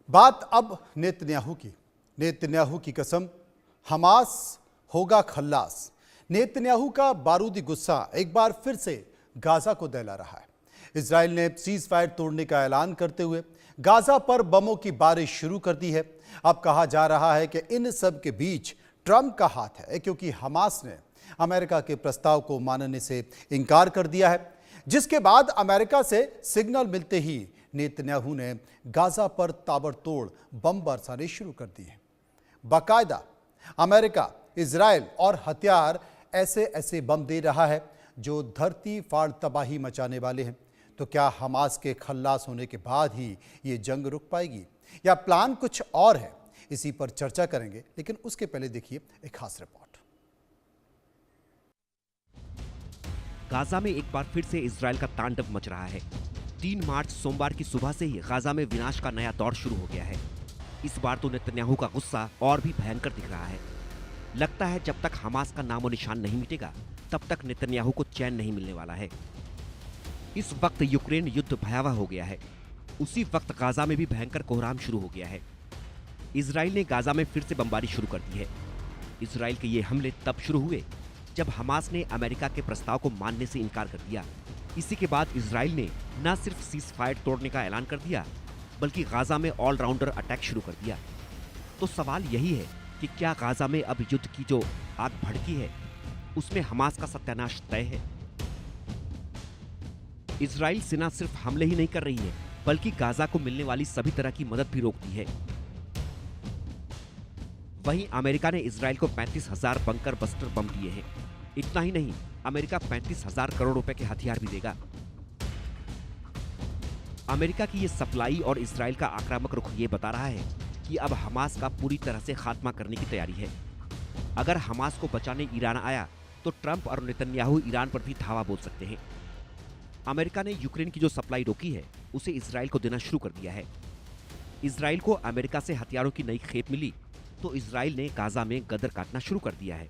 बात अब नेतन्याहू की। नेतन्याहू की कसम, हमास होगा खल्लास। नेतन्याहू का बारूदी गुस्सा एक बार फिर से गाजा को दहला रहा है। इजराइल ने सीज फायर तोड़ने का ऐलान करते हुए गाजा पर बमों की बारिश शुरू कर दी है। अब कहा जा रहा है कि इन सब के बीच ट्रंप का हाथ है, क्योंकि हमास ने अमेरिका के प्रस्ताव को मानने से इनकार कर दिया है, जिसके बाद अमेरिका से सिग्नल मिलते ही नेतन्याहू ने गाजा पर ताबड़तोड़ बम बरसाने शुरू कर दिए। बाकायदा अमेरिका इजराइल और हथियार ऐसे ऐसे बम दे रहा है जो धरती फाड़ तबाही मचाने वाले हैं। तो क्या हमास के खल्लास होने के बाद ही ये जंग रुक पाएगी या प्लान कुछ और है? इसी पर चर्चा करेंगे, लेकिन उसके पहले देखिए एक खास रिपोर्ट। गाजा में एक बार फिर से इजराइल का तांडव मच रहा है। 3 मार्च सोमवार की सुबह से ही गाजा में विनाश का नया दौर शुरू हो गया है। इस बार तो नेतन्याहू का गुस्सा और भी भयंकर दिख रहा है। लगता है जब तक हमास का नामो निशान नहीं मिटेगा तब तक नेतन्याहू को चैन नहीं मिलने वाला है। इस वक्त यूक्रेन युद्ध भयावह हो गया है। उसी वक्त गाजा में भी भयंकर कोहराम शुरू हो गया है। इजराइल ने गाजा में फिर से बमबारी शुरू कर दी है। इजराइल के ये हमले तब शुरू हुए जब हमास ने अमेरिका के प्रस्ताव को मानने से इनकार कर दिया। इसी के बाद इजराइल ने न सिर्फ सीज फायर तोड़ने का ऐलान कर दिया, बल्कि गाजा में ऑलराउंडर अटैक शुरू कर दिया। तो सवाल यही है कि क्या गाजा में अब युद्ध की जो आग भड़की है उसमें हमास का सत्यानाश तय है? इजराइल सेना सिर्फ हमले ही नहीं कर रही है, बल्कि गाजा को मिलने वाली सभी तरह की मदद भी रोक दी है। वहीं अमेरिका ने इजराइल को 35,000 बंकर बस्टर बम दिए हैं। इतना ही नहीं, अमेरिका 35,000 करोड़ रुपए के हथियार भी देगा। अमेरिका की ये सप्लाई और इजराइल का आक्रामक रुख ये बता रहा है कि अब हमास का पूरी तरह से खात्मा करने की तैयारी है। अगर हमास को बचाने ईरान आया तो ट्रंप और नेतन्याहू ईरान पर भी धावा बोल सकते हैं। अमेरिका ने यूक्रेन की जो सप्लाई रोकी है उसे इजराइल को देना शुरू कर दिया है। इजराइल को अमेरिका से हथियारों की नई खेप मिली तो इजराइल ने गाजा में गदर काटना शुरू कर दिया है।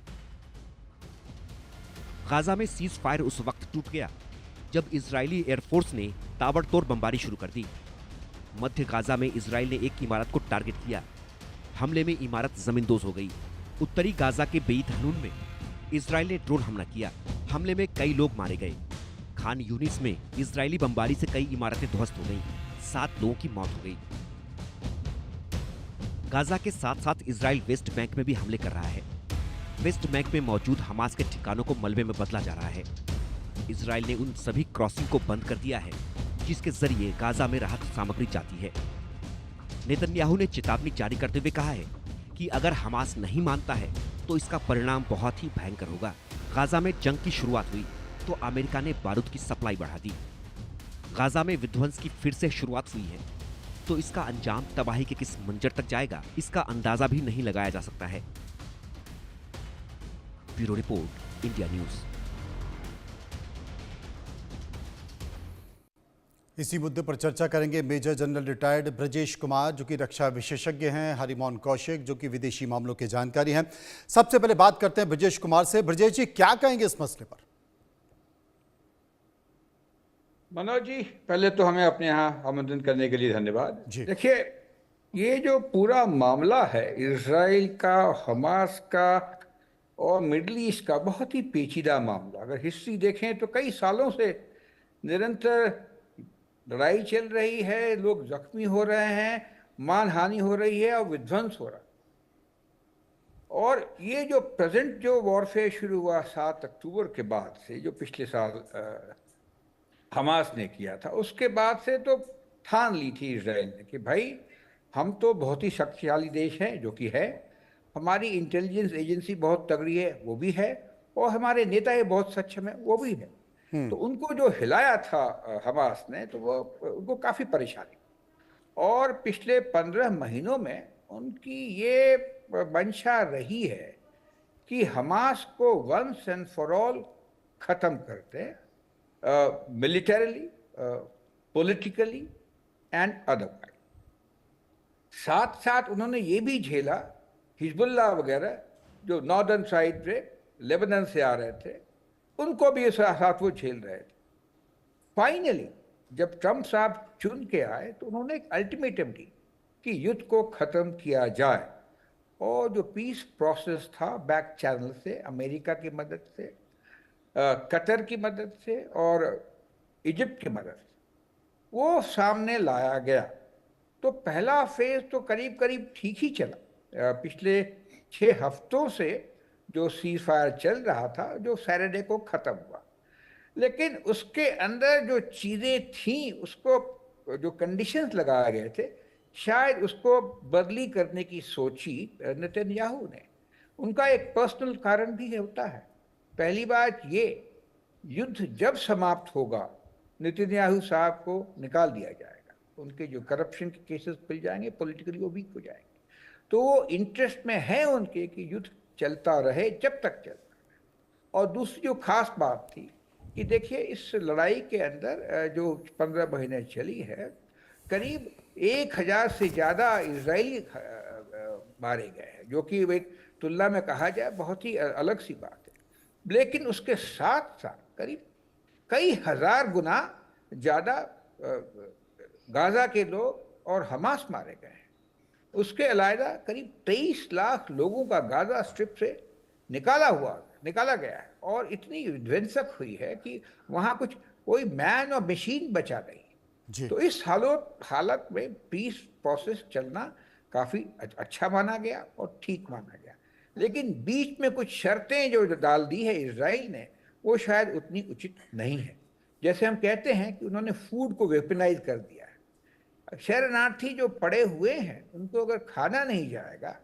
गाजा में सीज फायर उस वक्त टूट गया जब इजरायली एयरफोर्स ने ताबड़तोड़ बमबारी शुरू कर दी। मध्य गाजा में इजराइल ने एक इमारत को टारगेट किया। हमले में इमारत जमींदोज हो गई। उत्तरी गाजा के बेईत हनून में इजराइल ने ड्रोन हमला किया। हमले में कई लोग मारे गए। खान यूनिस में इजरायली बमबारी से कई इमारतें ध्वस्त हो गईं। 7 लोगों की मौत हो गई। गाजा के साथ साथ इजराइल वेस्ट बैंक में भी हमले कर रहा है। वेस्ट बैंक में मौजूद हमास के ठिकानों को मलबे में बदला जा रहा है। इजराइल ने उन सभी क्रॉसिंग को बंद कर दिया है जिसके जरिए गाजा में राहत सामग्री जाती है। नेतन्याहू ने चेतावनी जारी करते हुए कहा है कि अगर हमास नहीं मानता है तो इसका परिणाम बहुत ही भयंकर होगा। गाजा में जंग की शुरुआत हुई तो अमेरिका ने बारूद की सप्लाई बढ़ा दी। गाजा में विध्वंस की फिर से शुरुआत हुई है तो इसका अंजाम तबाही के किस मंजर तक जाएगा, इसका अंदाजा भी नहीं लगाया जा सकता है। Bureau report, India news. इसी मुद्दे पर चर्चा करेंगे major general retired Brajesh Kumar, जो कि रक्षा विशेषज्ञ हैं, हरिमोहन कौशिक, जो कि विदेशी मामलों के जानकारी हैं। सबसे पहले बात करते हैं ब्रजेश कुमार से। ब्रजेश जी, क्या कहेंगे इस मसले पर? मनोज जी, पहले तो हमें अपने यहाँ आमंत्रण करने के लिए धन्यवाद। देखिए, ये जो पूरा मामला है इजराइल का, हमास का और मिडल ईस्ट का, बहुत ही पेचीदा मामला। अगर हिस्ट्री देखें तो कई सालों से निरंतर लड़ाई चल रही है, लोग जख्मी हो रहे हैं, मानहानि हो रही है और विध्वंस हो रहा है। और ये जो प्रेजेंट जो वॉरफेयर शुरू हुआ 7 अक्टूबर के बाद से, जो पिछले साल हमास ने किया था, उसके बाद से तो ठान ली थी इजराइल ने कि भाई हम तो बहुत ही शक्तिशाली देश हैं, जो कि है। हमारी इंटेलिजेंस एजेंसी बहुत तगड़ी है, वो भी है, और हमारे नेता ये बहुत सक्षम है, वो भी है। तो उनको जो हिलाया था हमास ने, तो वो उनको काफ़ी परेशानी। और पिछले 15 महीनों में उनकी ये मंशा रही है कि हमास को वंस एंड फॉर ऑल ख़त्म करते, मिलिटरीली, पॉलिटिकली एंड अदरवाइज। साथ साथ उन्होंने ये भी झेला, हिजबुल्लाह वगैरह जो नॉर्दर्न साइड पे लेबनान से आ रहे थे, उनको भी साथ वो झेल रहे थे। फाइनली जब ट्रंप साहब चुन के आए तो उन्होंने एक अल्टीमेटम दी कि युद्ध को ख़त्म किया जाए। और जो पीस प्रोसेस था बैक चैनल से, अमेरिका की मदद से, कतर की मदद से और इजिप्ट की मदद से वो सामने लाया गया। तो पहला फेज तो करीब करीब ठीक ही चला। पिछले 6 हफ्तों से जो सीज फायर चल रहा था, जो सैटरडे को ख़त्म हुआ, लेकिन उसके अंदर जो चीज़ें थीं, उसको जो कंडीशंस लगाए गए थे, शायद उसको बदली करने की सोची नेतन्याहू ने। उनका एक पर्सनल कारण भी होता है। पहली बात ये, युद्ध जब समाप्त होगा नेतन्याहू साहब को निकाल दिया जाएगा, उनके जो करप्शन के केसेस खुल जाएंगे, पॉलिटिकली वो वीक हो जाएंगे। तो वो इंटरेस्ट में है उनके कि युद्ध चलता रहे जब तक चलता रहे। और दूसरी जो खास बात थी कि देखिए, इस लड़ाई के अंदर जो 15 महीने चली है, करीब 1000 से ज़्यादा इजरायली मारे गए हैं, जो कि एक तुलना में कहा जाए बहुत ही अलग सी बात है। लेकिन उसके साथ साथ करीब कई हजार गुना ज़्यादा गाज़ा के लोग और हमास मारे गए हैं। उसके अलावा करीब 23 लाख लोगों का गाज़ा स्ट्रिप से निकाला गया है, और इतनी विध्वंसक हुई है कि वहाँ कुछ कोई मैन और मशीन बचा नहीं। तो इस हालत में पीस प्रोसेस चलना काफ़ी अच्छा माना गया और ठीक माना गया। लेकिन बीच में कुछ शर्तें जो डाल दी है इजराइल ने, वो शायद उतनी उचित नहीं है। जैसे हम कहते हैं कि उन्होंने फूड को वेपनाइज कर दिया है। शरणार्थी जो पड़े हुए हैं, उनको अगर खाना नहीं जाएगा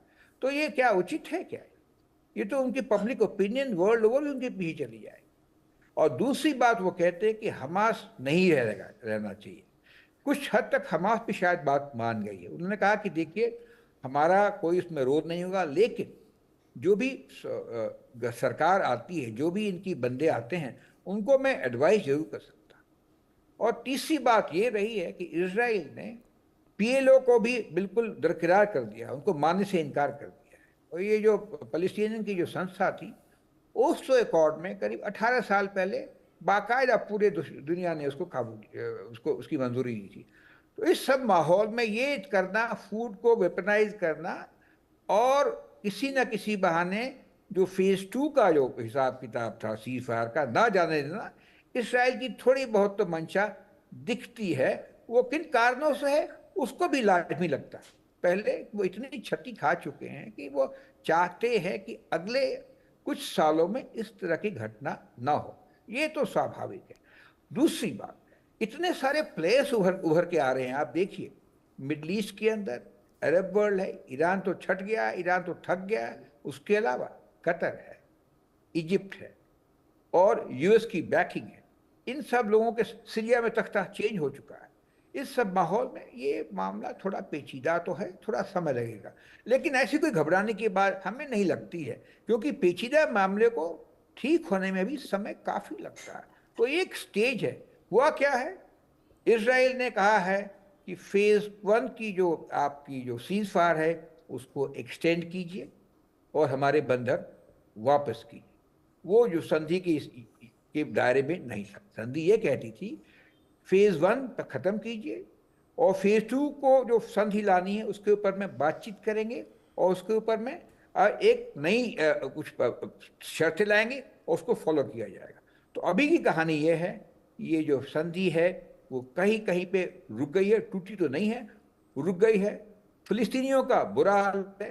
तो ये क्या उचित है? क्या ये तो उनकी पब्लिक ओपिनियन वर्ल्ड ओवर उनके पीछे चली जाएगी। और दूसरी बात, वो कहते हैं कि हमास नहीं रहना चाहिए। कुछ हद तक हमास भी शायद बात मान गई है। उन्होंने कहा कि देखिए, हमारा कोई इसमें रोल नहीं होगा, लेकिन जो भी सरकार आती है, जो भी इनकी बंदे आते हैं, उनको मैं एडवाइस जरूर कर सकता। और तीसरी बात ये रही है कि इजराइल ने पीएलओ को भी बिल्कुल दरकिरार कर दिया, उनको मानने से इनकार कर दिया है। और ये जो पैलेस्टीनियन की जो संस्था थी, ओस्लो एकॉर्ड में करीब 18 साल पहले बाकायदा पूरे दुनिया ने उसकी मंजूरी दी थी। तो इस सब माहौल में ये करना, फूड को वेपनाइज करना और किसी न किसी बहाने जो फेज 2 का जो हिसाब किताब था सीज फायर का ना जाने देना, इसराइल की थोड़ी बहुत तो मंशा दिखती है। वो किन कारणों से है उसको भी लाजमी लगता है। पहले वो इतनी क्षति खा चुके हैं कि वो चाहते हैं कि अगले कुछ सालों में इस तरह की घटना ना हो। ये तो स्वाभाविक है। दूसरी बात, इतने सारे प्लेयर्स उभर के आ रहे हैं। आप देखिए, मिडल ईस्ट के अंदर अरब वर्ल्ड है, ईरान तो छट गया, ईरान तो थक गया है। उसके अलावा कतर है, इजिप्ट है और यूएस की बैकिंग है। इन सब लोगों के सीरिया में तख्ता चेंज हो चुका है। इस सब माहौल में ये मामला थोड़ा पेचीदा तो है, थोड़ा समय लगेगा, लेकिन ऐसी कोई घबराने की बात हमें नहीं लगती है, क्योंकि पेचीदा मामले को ठीक होने में भी समय काफ़ी लगता है। तो एक स्टेज है। हुआ क्या है, इजराइल ने कहा है कि फेज 1 की जो आपकी जो सीज फायर है उसको एक्सटेंड कीजिए और हमारे बंधक वापस कीजिए। वो जो संधि के दायरे में नहीं था। संधि ये कहती थी फेज 1 तक ख़त्म कीजिए और फेज 2 को जो संधि लानी है उसके ऊपर में बातचीत करेंगे और उसके ऊपर में एक नई कुछ शर्तें लाएंगे और उसको फॉलो किया जाएगा। तो अभी की कहानी ये है, ये जो संधि है वो कहीं कहीं पे रुक गई है, टूटी तो नहीं है, रुक गई है। फिलिस्तीनियों का बुरा हाल है,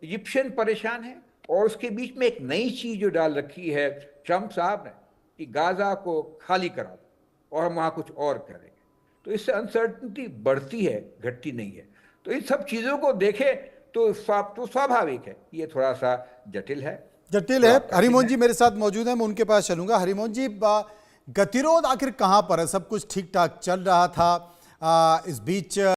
इजिप्शियन परेशान है, और उसके बीच में एक नई चीज़ जो डाल रखी है ट्रंप साहब ने कि गाज़ा को खाली करा दो और हम वहाँ कुछ और करेंगे। तो इससे अनसर्टनिटी बढ़ती है, घटती नहीं है। तो इन सब चीज़ों को देखें तो स्वाभाविक है, ये थोड़ा सा जटिल है। हरिमोहन जी मेरे साथ मौजूद हैं, मैं उनके पास चलूंगा। हरिमोहन जी, गतिरोध आखिर कहां पर है? सब कुछ ठीक ठाक चल रहा था, इस बीच